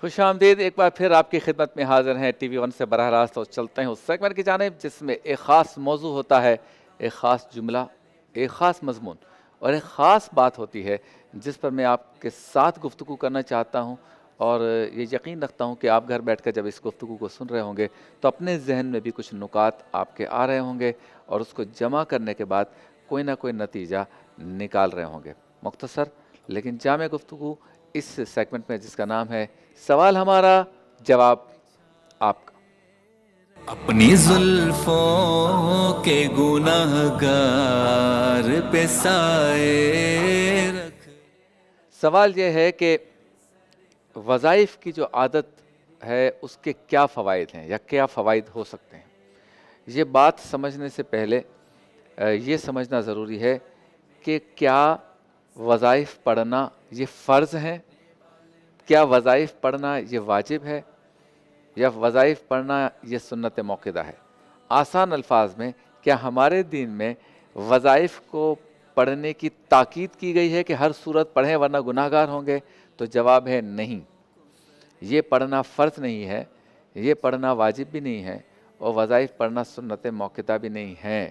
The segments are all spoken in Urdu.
خوش آمدید، ایک بار پھر آپ کی خدمت میں حاضر ہیں ٹی وی ون سے براہ راست، اور چلتے ہیں اس سیگمنٹ کی جانب جس میں ایک خاص موضوع ہوتا ہے، ایک خاص جملہ، ایک خاص مضمون اور ایک خاص بات ہوتی ہے جس پر میں آپ کے ساتھ گفتگو کرنا چاہتا ہوں، اور یہ یقین رکھتا ہوں کہ آپ گھر بیٹھ کر جب اس گفتگو کو سن رہے ہوں گے تو اپنے ذہن میں بھی کچھ نکات آپ کے آ رہے ہوں گے، اور اس کو جمع کرنے کے بعد کوئی نہ کوئی نتیجہ نکال رہے ہوں گے۔ مختصر لیکن جامع گفتگو اس سیگمنٹ میں جس کا نام ہے سوال ہمارا، جواب آپ کا۔ اپنی زلفوں کے گناہ گار پہ سائے رکھ۔ سوال یہ ہے کہ وظائف کی جو عادت ہے اس کے کیا فوائد ہیں یا کیا فوائد ہو سکتے ہیں؟ یہ بات سمجھنے سے پہلے یہ سمجھنا ضروری ہے کہ کیا وظائف پڑھنا یہ فرض ہیں؟ کیا وظائف پڑھنا یہ واجب ہے؟ یا وظائف پڑھنا یہ سنت موقدہ ہے؟ آسان الفاظ میں، کیا ہمارے دین میں وظائف کو پڑھنے کی تاکید کی گئی ہے کہ ہر صورت پڑھیں ورنہ گناہ گار ہوں گے؟ تو جواب ہے نہیں، یہ پڑھنا فرض نہیں ہے، یہ پڑھنا واجب بھی نہیں ہے، اور وظائف پڑھنا سنت موقدہ بھی نہیں ہے۔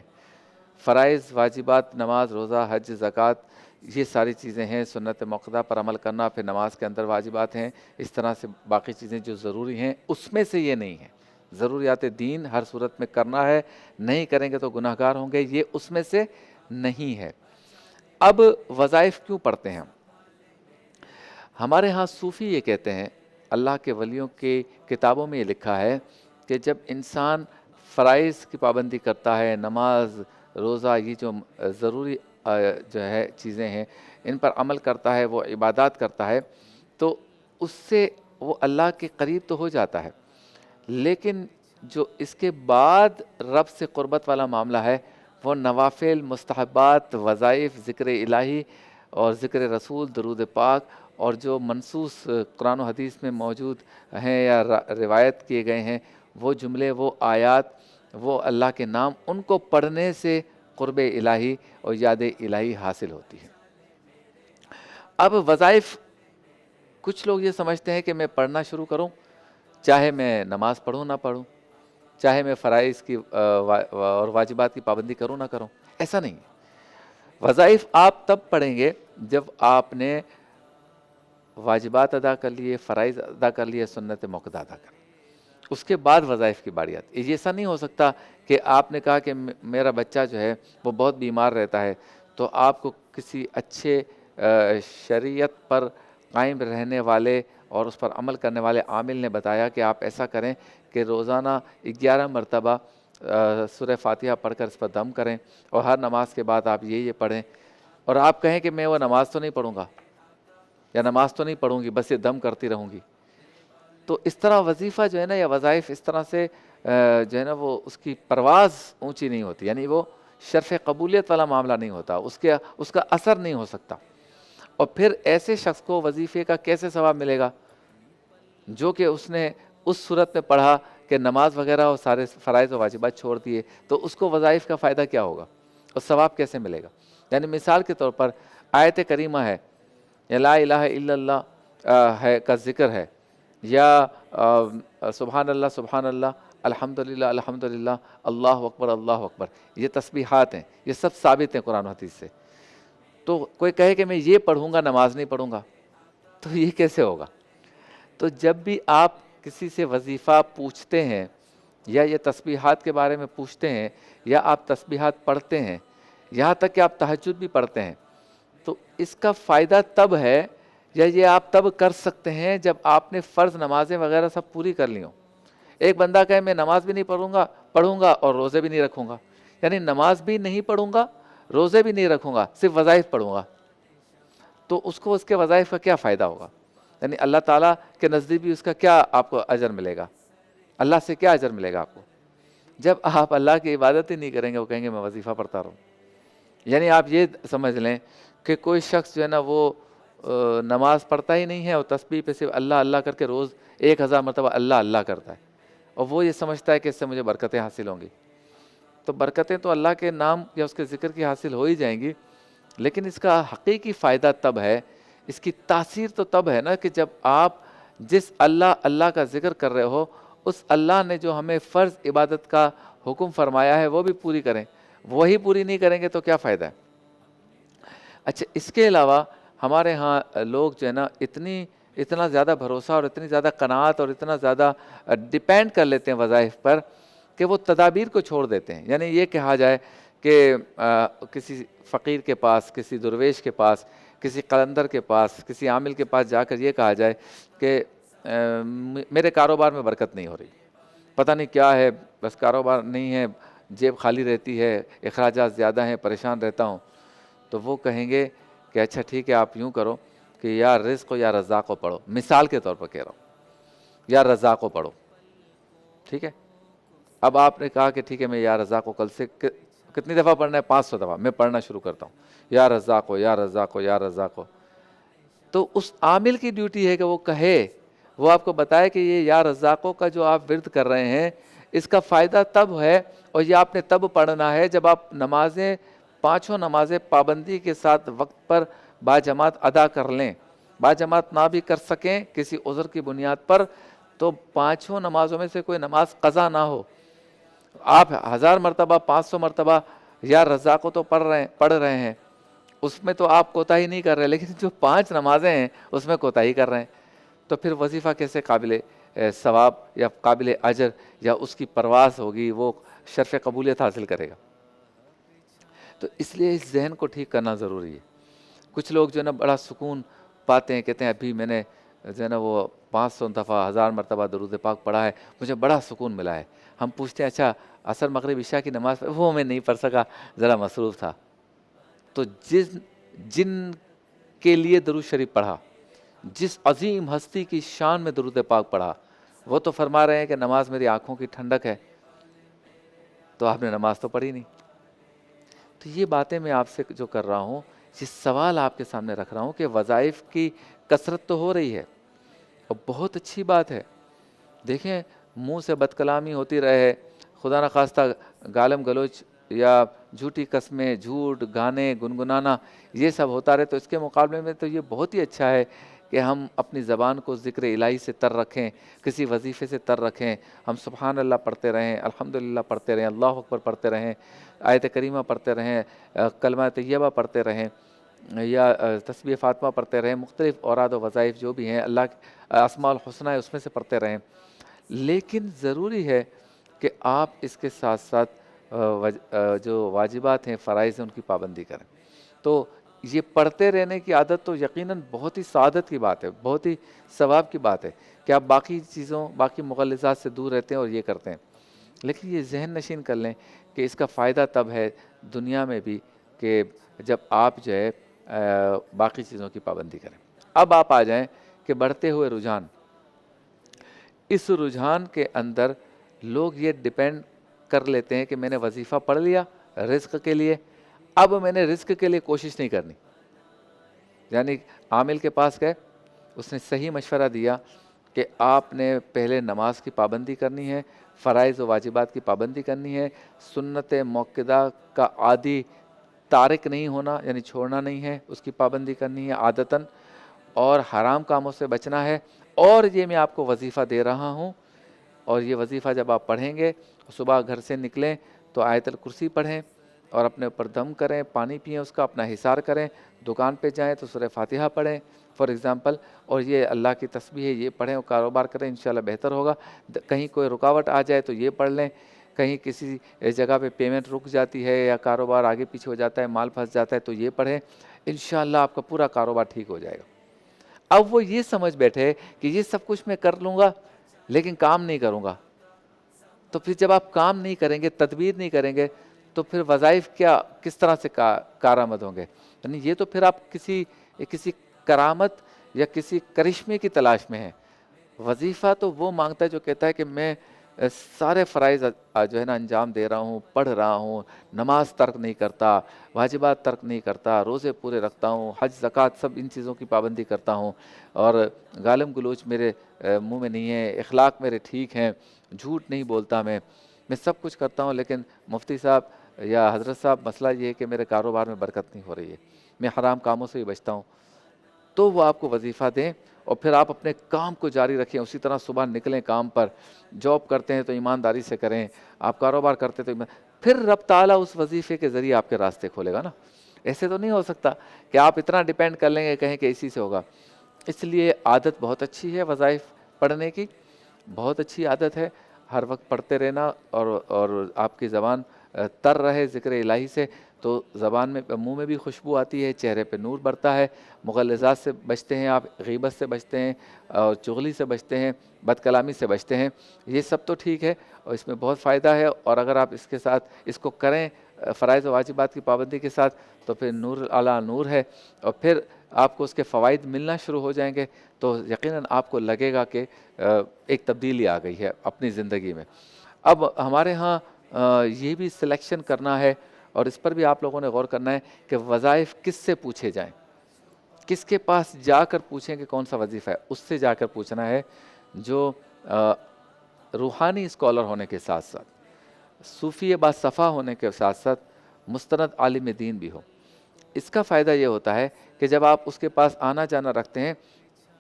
فرائض، واجبات، نماز، روزہ، حج، زکوٰۃ، یہ ساری چیزیں ہیں سنت موقدہ پر عمل کرنا، پھر نماز کے اندر واجبات ہیں، اس طرح سے باقی چیزیں جو ضروری ہیں اس میں سے یہ نہیں ہیں۔ ضروریات دین ہر صورت میں کرنا ہے، نہیں کریں گے تو گناہ گار ہوں گے، یہ اس میں سے نہیں ہے۔ اب وظائف کیوں پڑھتے ہیں ہم؟ ہمارے ہاں صوفی یہ کہتے ہیں، اللہ کے ولیوں کی کتابوں میں یہ لکھا ہے کہ جب انسان فرائض کی پابندی کرتا ہے، نماز، روزہ، یہ جو ضروری جو ہے چیزیں ہیں ان پر عمل کرتا ہے، وہ عبادات کرتا ہے، تو اس سے وہ اللہ کے قریب تو ہو جاتا ہے، لیکن جو اس کے بعد رب سے قربت والا معاملہ ہے وہ نوافل، مستحبات، وظائف، ذکر الہی اور ذکر رسول، درود پاک، اور جو منصوص قرآن و حدیث میں موجود ہیں یا روایت کیے گئے ہیں وہ جملے، وہ آیات، وہ اللہ کے نام، ان کو پڑھنے سے قرب الہی اور یاد الہی حاصل ہوتی ہے۔ اب وظائف، کچھ لوگ یہ سمجھتے ہیں کہ میں پڑھنا شروع کروں چاہے میں نماز پڑھوں نہ پڑھوں، چاہے میں فرائض کی اور واجبات کی پابندی کروں نہ کروں۔ ایسا نہیں ہے۔ وظائف آپ تب پڑھیں گے جب آپ نے واجبات ادا کر لیے، فرائض ادا کر لیے، سنت موقدہ ادا کر لیے، اس کے بعد وظائف کی باری آتی ہے۔ یہ ایسا نہیں ہو سکتا کہ آپ نے کہا کہ میرا بچہ جو ہے وہ بہت بیمار رہتا ہے، تو آپ کو کسی اچھے شریعت پر قائم رہنے والے اور اس پر عمل کرنے والے عامل نے بتایا کہ آپ ایسا کریں کہ روزانہ 11 مرتبہ سورہ فاتحہ پڑھ کر اس پر دم کریں، اور ہر نماز کے بعد آپ یہ پڑھیں، اور آپ کہیں کہ میں وہ نماز تو نہیں پڑھوں گا یا نماز تو نہیں پڑھوں گی، بس یہ دم کرتی رہوں گی۔ تو اس طرح وظیفہ جو ہے نا یا وظائف اس طرح سے جو ہے نا وہ اس کی پرواز اونچی نہیں ہوتی، یعنی وہ شرف قبولیت والا معاملہ نہیں ہوتا، اس کا اثر نہیں ہو سکتا۔ اور پھر ایسے شخص کو وظیفے کا کیسے ثواب ملے گا جو کہ اس نے اس صورت میں پڑھا کہ نماز وغیرہ اور سارے فرائض و واجبات چھوڑ دیے، تو اس کو وظائف کا فائدہ کیا ہوگا اور ثواب کیسے ملے گا؟ یعنی مثال کے طور پر آیت کریمہ ہے یا لا الہ الا اللہ ہے کا ذکر ہے، یا سبحان اللہ الحمدللہ الحمدللہ، اللہ اکبر اللہ اکبر، یہ تسبیحات ہیں، یہ سب ثابت ہیں قرآن و حدیث سے۔ تو کوئی کہے کہ میں یہ پڑھوں گا نماز نہیں پڑھوں گا، تو یہ کیسے ہوگا؟ تو جب بھی آپ کسی سے وظیفہ پوچھتے ہیں یا یہ تسبیحات کے بارے میں پوچھتے ہیں یا آپ تسبیحات پڑھتے ہیں، یہاں تک کہ آپ تہجد بھی پڑھتے ہیں، تو اس کا فائدہ تب ہے یا یہ آپ تب کر سکتے ہیں جب آپ نے فرض نمازیں وغیرہ سب پوری کر لی ہوں۔ ایک بندہ کہے میں نماز بھی نہیں پڑھوں گا اور روزے بھی نہیں رکھوں گا، یعنی نماز بھی نہیں پڑھوں گا، روزے بھی نہیں رکھوں گا، صرف وظائف پڑھوں گا، تو اس کو اس کے وظائف کا کیا فائدہ ہوگا؟ یعنی اللہ تعالیٰ کے نزدیک بھی اس کا کیا آپ کو اجر ملے گا؟ اللہ سے کیا اجر ملے گا آپ کو؟ جب آپ اللہ کی عبادت ہی نہیں کریں گے، وہ کہیں گے میں وظیفہ پڑھتا رہوں۔ یعنی آپ یہ سمجھ لیں کہ کوئی شخص جو ہے نا وہ نماز پڑھتا ہی نہیں ہے اور تسبیح پہ صرف اللہ اللہ کر کے روز 1000 مرتبہ اللہ اللہ کرتا ہے، اور وہ یہ سمجھتا ہے کہ اس سے مجھے برکتیں حاصل ہوں گی۔ تو برکتیں تو اللہ کے نام یا اس کے ذکر کی حاصل ہو ہی جائیں گی، لیکن اس کا حقیقی فائدہ تب ہے، اس کی تاثیر تو تب ہے نا کہ جب آپ جس اللہ کا ذکر کر رہے ہو، اس اللہ نے جو ہمیں فرض عبادت کا حکم فرمایا ہے وہ بھی پوری کریں، وہی پوری نہیں کریں گے تو کیا فائدہ ہے؟ اچھا، اس کے علاوہ ہمارے ہاں لوگ جو ہے نا اتنا زیادہ بھروسہ اور اتنی زیادہ قناعت اور اتنا زیادہ ڈیپینڈ کر لیتے ہیں وظائف پر کہ وہ تدابیر کو چھوڑ دیتے ہیں. یعنی یہ کہا جائے کہ کسی فقیر کے پاس، کسی درویش کے پاس، کسی قلندر کے پاس، کسی عامل کے پاس جا کر یہ کہا جائے کہ میرے کاروبار میں برکت نہیں ہو رہی، پتہ نہیں کیا ہے، بس کاروبار نہیں ہے، جیب خالی رہتی ہے، اخراجات زیادہ ہیں، پریشان رہتا ہوں. تو وہ کہیں گے کہ اچھا ٹھیک ہے، آپ یوں کرو کہ یا رزق یا رزاق کو پڑھو. مثال کے طور پر کہہ رہا ہوں، یا رزاق کو پڑھو. ٹھیک ہے، اب آپ نے کہا کہ ٹھیک ہے میں یا رزاق کو کل سے کتنی دفعہ پڑھنا ہے؟ 500 دفعہ. میں پڑھنا شروع کرتا ہوں، یا رزاق ہو یا رزاق ہو یا رزاق ہو. تو اس عامل کی ڈیوٹی ہے کہ وہ کہے، وہ آپ کو بتائے کہ یہ یا رزاقوں کا جو آپ ورد کر رہے ہیں اس کا فائدہ تب ہے، اور یہ آپ نے تب پڑھنا ہے جب آپ نمازیں، 5 نمازیں پابندی کے ساتھ وقت پر باجماعت ادا کر لیں. باجماعت نہ بھی کر سکیں کسی عذر کی بنیاد پر تو 5 نمازوں میں سے کوئی نماز قضا نہ ہو. آپ 1000 مرتبہ، 500 مرتبہ یا رزاقوں تو پڑھ رہے ہیں، اس میں تو آپ کوتاہی نہیں کر رہے، لیکن جو 5 نمازیں ہیں اس میں کوتاہی کر رہے ہیں. تو پھر وظیفہ کیسے قابل ثواب یا قابل اجر یا اس کی پرواز ہوگی، وہ شرف قبولیت حاصل کرے گا؟ تو اس لیے اس ذہن کو ٹھیک کرنا ضروری ہے. کچھ لوگ جو ہے نا بڑا سکون پاتے ہیں، کہتے ہیں ابھی میں نے جو ہے نا وہ 500 دفعہ 1000 مرتبہ درود پاک پڑھا ہے، مجھے بڑا سکون ملا ہے. ہم پوچھتے ہیں اچھا عصر مغرب عشاء کی نماز وہ میں نہیں پڑھ سکا، ذرا مصروف تھا. تو جن کے لیے درود شریف پڑھا، جس عظیم ہستی کی شان میں درود پاک پڑھا، وہ تو فرما رہے ہیں کہ نماز میری آنکھوں کی ٹھنڈک ہے، تو آپ نے نماز تو پڑھی نہیں. تو یہ باتیں میں آپ سے جو کر رہا ہوں، یہ سوال آپ کے سامنے رکھ رہا ہوں کہ وظائف کی کثرت تو ہو رہی ہے اور بہت اچھی بات ہے. دیکھیں، منہ سے بد کلامی ہوتی رہے، خدا نخواستہ گالم گلوچ یا جھوٹی قسمیں، جھوٹ، گانے گنگنانا، یہ سب ہوتا رہے، تو اس کے مقابلے میں تو یہ بہت ہی اچھا ہے کہ ہم اپنی زبان کو ذکر الہی سے تر رکھیں، کسی وظیفے سے تر رکھیں. ہم سبحان اللہ پڑھتے رہیں، الحمدللہ پڑھتے رہیں، اللہ اکبر پڑھتے رہیں، آیت کریمہ پڑھتے رہیں، کلمہ طیبہ پڑھتے رہیں، یا تسبیح فاطمہ پڑھتے رہیں، مختلف اوراد و وظائف جو بھی ہیں اللہ کے اسماء الحسنہ ہے اس میں سے پڑھتے رہیں. لیکن ضروری ہے کہ آپ اس کے ساتھ ساتھ جو واجبات ہیں، فرائض ہیں، ان کی پابندی کریں. تو یہ پڑھتے رہنے کی عادت تو یقیناً بہت ہی سعادت کی بات ہے، بہت ہی ثواب کی بات ہے کہ آپ باقی چیزوں، باقی مغلظات سے دور رہتے ہیں اور یہ کرتے ہیں. لیکن یہ ذہن نشین کر لیں کہ اس کا فائدہ تب ہے دنیا میں بھی کہ جب آپ جو ہے باقی چیزوں کی پابندی کریں. اب آپ آ جائیں کہ بڑھتے ہوئے رجحان، اس رجحان کے اندر لوگ یہ ڈیپینڈ کر لیتے ہیں کہ میں نے وظیفہ پڑھ لیا رزق کے لیے، اب میں نے رزق کے لیے کوشش نہیں کرنی. یعنی عامل کے پاس گئے، اس نے صحیح مشورہ دیا کہ آپ نے پہلے نماز کی پابندی کرنی ہے، فرائض و واجبات کی پابندی کرنی ہے، سنت موقدہ کا عادی تارک نہیں ہونا، یعنی چھوڑنا نہیں ہے، اس کی پابندی کرنی ہے عادتاً، اور حرام کاموں سے بچنا ہے. اور یہ میں آپ کو وظیفہ دے رہا ہوں، اور یہ وظیفہ جب آپ پڑھیں گے، صبح گھر سے نکلیں تو آیت الکرسی پڑھیں اور اپنے اوپر دم کریں، پانی پئیں، اس کا اپنا حصار کریں. دکان پہ جائیں تو سورہ فاتحہ پڑھیں فار ایگزامپل، اور یہ اللہ کی تسبیح ہے یہ پڑھیں اور کاروبار کریں، انشاءاللہ بہتر ہوگا. کہیں کوئی رکاوٹ آ جائے تو یہ پڑھ لیں، کہیں کسی جگہ پہ پیمنٹ رک جاتی ہے یا کاروبار آگے پیچھے ہو جاتا ہے، مال پھنس جاتا ہے تو یہ پڑھیں، انشاءاللہ آپ کا پورا کاروبار ٹھیک ہو جائے گا. اب وہ یہ سمجھ بیٹھے کہ یہ سب کچھ میں کر لوں گا لیکن کام نہیں کروں گا. تو پھر جب آپ کام نہیں کریں گے، تدبیر نہیں کریں گے، تو پھر وظائف کس طرح سے کارآمد ہوں گے؟ یعنی یہ تو پھر آپ کسی کرامت یا کسی کرشمے کی تلاش میں ہیں. وظیفہ تو وہ مانگتا ہے جو کہتا ہے کہ میں سارے فرائض جو ہے نا انجام دے رہا ہوں، پڑھ رہا ہوں، نماز ترک نہیں کرتا، واجبات ترک نہیں کرتا، روزے پورے رکھتا ہوں، حج زکوٰۃ سب ان چیزوں کی پابندی کرتا ہوں، اور گالم گلوچ میرے منہ میں نہیں ہے، اخلاق میرے ٹھیک ہیں، جھوٹ نہیں بولتا میں، میں سب کچھ کرتا ہوں لیکن مفتی صاحب یا حضرت صاحب مسئلہ یہ ہے کہ میرے کاروبار میں برکت نہیں ہو رہی ہے، میں حرام کاموں سے ہی بچتا ہوں، تو وہ آپ کو وظیفہ دیں اور پھر آپ اپنے کام کو جاری رکھیں، اسی طرح صبح نکلیں کام پر، جاب کرتے ہیں تو ایمانداری سے کریں، آپ کاروبار کرتے تو پھر رب تعالیٰ اس وظیفے کے ذریعے آپ کے راستے کھولے گا نا۔ ایسے تو نہیں ہو سکتا کہ آپ اتنا ڈیپینڈ کر لیں گے کہیں کہ اسی سے ہوگا۔ اس لیے عادت بہت اچھی ہے وظائف پڑھنے کی، بہت اچھی عادت ہے، ہر وقت پڑھتے رہنا، اور آپ کی زبان تر رہے ذکر الہی سے، تو زبان میں منہ میں بھی خوشبو آتی ہے، چہرے پہ نور بڑھتا ہے، مغلظات سے بچتے ہیں آپ، غیبت سے بچتے ہیں، اور چغلی سے بچتے ہیں، بد کلامی سے بچتے ہیں، یہ سب تو ٹھیک ہے اور اس میں بہت فائدہ ہے، اور اگر آپ اس کے ساتھ اس کو کریں فرائض و واجبات کی پابندی کے ساتھ تو پھر نور اعلیٰ نور ہے، اور پھر آپ کو اس کے فوائد ملنا شروع ہو جائیں گے تو یقیناً آپ کو لگے گا کہ ایک تبدیلی آ گئی ہے اپنی زندگی میں۔ اب ہمارے ہاں یہ بھی سلیکشن کرنا ہے، اور اس پر بھی آپ لوگوں نے غور کرنا ہے کہ وظائف کس سے پوچھے جائیں، کس کے پاس جا کر پوچھیں کہ کون سا وظیفہ ہے، اس سے جا کر پوچھنا ہے جو روحانی اسکالر ہونے کے ساتھ ساتھ، صوفی باصفا ہونے کے ساتھ ساتھ مستند عالم دین بھی ہو۔ اس کا فائدہ یہ ہوتا ہے کہ جب آپ اس کے پاس آنا جانا رکھتے ہیں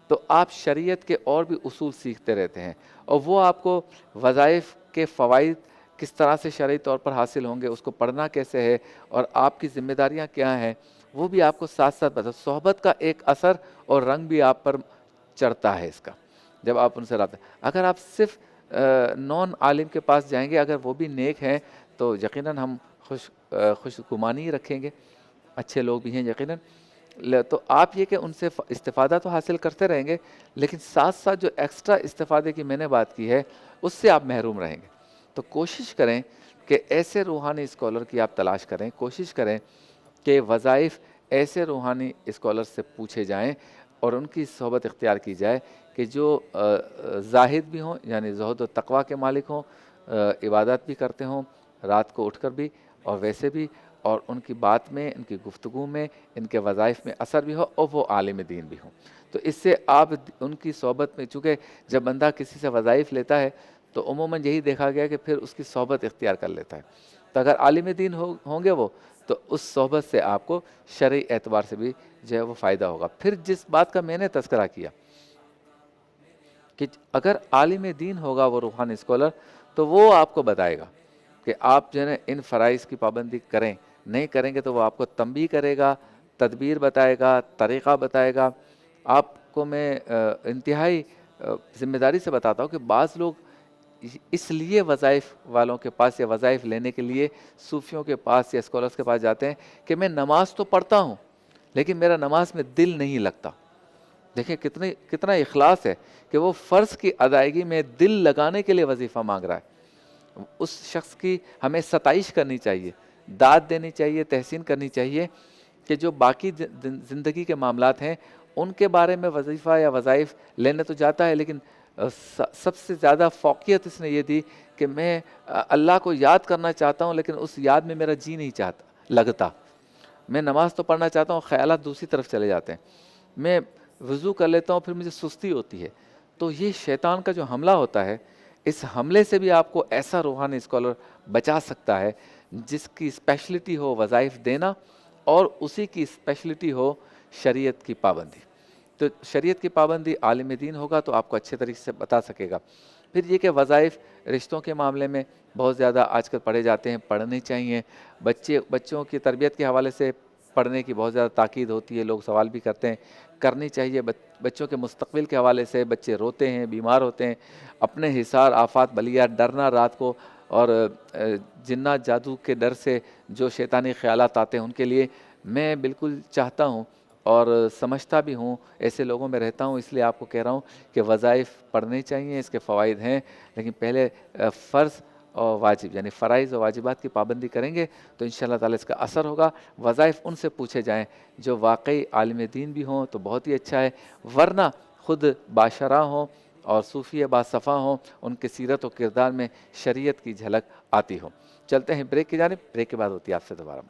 تو آپ شریعت کے اور بھی اصول سیکھتے رہتے ہیں، اور وہ آپ کو وظائف کے فوائد کس طرح سے شرعی طور پر حاصل ہوں گے، اس کو پڑھنا کیسے ہے، اور آپ کی ذمہ داریاں کیا ہیں، وہ بھی آپ کو ساتھ ساتھ بتا۔ صحبت کا ایک اثر اور رنگ بھی آپ پر چڑھتا ہے اس کا جب آپ ان سے رابطہ۔ اگر آپ صرف نون عالم کے پاس جائیں گے، اگر وہ بھی نیک ہیں تو یقیناً ہم خوش گمانی رکھیں گے، اچھے لوگ بھی ہیں یقیناً، تو آپ یہ کہ ان سے استفادہ تو حاصل کرتے رہیں گے، لیکن ساتھ ساتھ جو ایکسٹرا استفادے کی میں نے بات کی ہے اس سے آپ محروم رہیں گے۔ تو کوشش کریں کہ ایسے روحانی اسکالر کی آپ تلاش کریں، کوشش کریں کہ وظائف ایسے روحانی اسکالر سے پوچھے جائیں اور ان کی صحبت اختیار کی جائے کہ جو زاہد بھی ہوں، یعنی زہد و تقوی کے مالک ہوں، عبادت بھی کرتے ہوں رات کو اٹھ کر بھی اور ویسے بھی، اور ان کی بات میں، ان کی گفتگو میں، ان کے وظائف میں اثر بھی ہو، اور وہ عالم دین بھی ہوں۔ تو اس سے آپ ان کی صحبت میں، چونکہ جب بندہ کسی سے وظائف لیتا ہے تو عموماً یہی دیکھا گیا کہ پھر اس کی صحبت اختیار کر لیتا ہے، تو اگر عالم دین ہوں گے وہ، تو اس صحبت سے آپ کو شرعی اعتبار سے بھی جو ہے وہ فائدہ ہوگا۔ پھر جس بات کا میں نے تذکرہ کیا کہ اگر عالم دین ہوگا وہ روحانی اسکالر، تو وہ آپ کو بتائے گا کہ آپ جو ہے ان فرائض کی پابندی کریں، نہیں کریں گے تو وہ آپ کو تنبیہ کرے گا، تدبیر بتائے گا، طریقہ بتائے گا۔ آپ کو میں انتہائی ذمہ داری سے بتاتا ہوں کہ بعض لوگ اس لیے وظائف والوں کے پاس یا وظائف لینے کے لیے صوفیوں کے پاس یا اسکالرس کے پاس جاتے ہیں کہ میں نماز تو پڑھتا ہوں لیکن میرا نماز میں دل نہیں لگتا۔ دیکھیں کتنا اخلاص ہے کہ وہ فرض کی ادائیگی میں دل لگانے کے لیے وظیفہ مانگ رہا ہے۔ اس شخص کی ہمیں ستائش کرنی چاہیے، داد دینی چاہیے، تحسین کرنی چاہیے کہ جو باقی زندگی کے معاملات ہیں ان کے بارے میں وظیفہ یا وظائف لینے تو جاتا ہے، لیکن سب سے زیادہ فوقیت اس نے یہ دی کہ میں اللہ کو یاد کرنا چاہتا ہوں لیکن اس یاد میں میرا جی نہیں چاہتا لگتا۔ میں نماز تو پڑھنا چاہتا ہوں، خیالات دوسری طرف چلے جاتے ہیں، میں وضو کر لیتا ہوں پھر مجھے سستی ہوتی ہے۔ تو یہ شیطان کا جو حملہ ہوتا ہے، اس حملے سے بھی آپ کو ایسا روحانی اسکالر بچا سکتا ہے جس کی اسپیشلٹی ہو وظائف دینا اور اسی کی اسپیشلٹی ہو شریعت کی پابندی۔ تو شریعت کی پابندی عالم دین ہوگا تو آپ کو اچھے طریقے سے بتا سکے گا۔ پھر یہ کہ وظائف رشتوں کے معاملے میں بہت زیادہ آج کل پڑھے جاتے ہیں، پڑھنے چاہیے۔ بچوں کی تربیت کے حوالے سے پڑھنے کی بہت زیادہ تاکید ہوتی ہے، لوگ سوال بھی کرتے ہیں، کرنی چاہیے۔ بچوں کے مستقبل کے حوالے سے بچے روتے ہیں، بیمار ہوتے ہیں، اپنے حصار آفات بلیات، ڈرنا رات کو، اور جنات جادو کے ڈر سے جو شیطانی خیالات آتے ہیں ان کے لیے میں بالکل چاہتا ہوں اور سمجھتا بھی ہوں، ایسے لوگوں میں رہتا ہوں، اس لیے آپ کو کہہ رہا ہوں کہ وظائف پڑھنے چاہیے، اس کے فوائد ہیں، لیکن پہلے فرض اور واجب یعنی فرائض اور واجبات کی پابندی کریں گے تو انشاءاللہ تعالی اس کا اثر ہوگا۔ وظائف ان سے پوچھے جائیں جو واقعی عالم دین بھی ہوں تو بہت ہی اچھا ہے، ورنہ خود باشرہ ہوں اور صوفی باصفا ہوں، ان کے سیرت و کردار میں شریعت کی جھلک آتی ہو۔ چلتے ہیں بریک کی جانب، بریک کے بعد ہوتی ہے آپ سے دوبارہ۔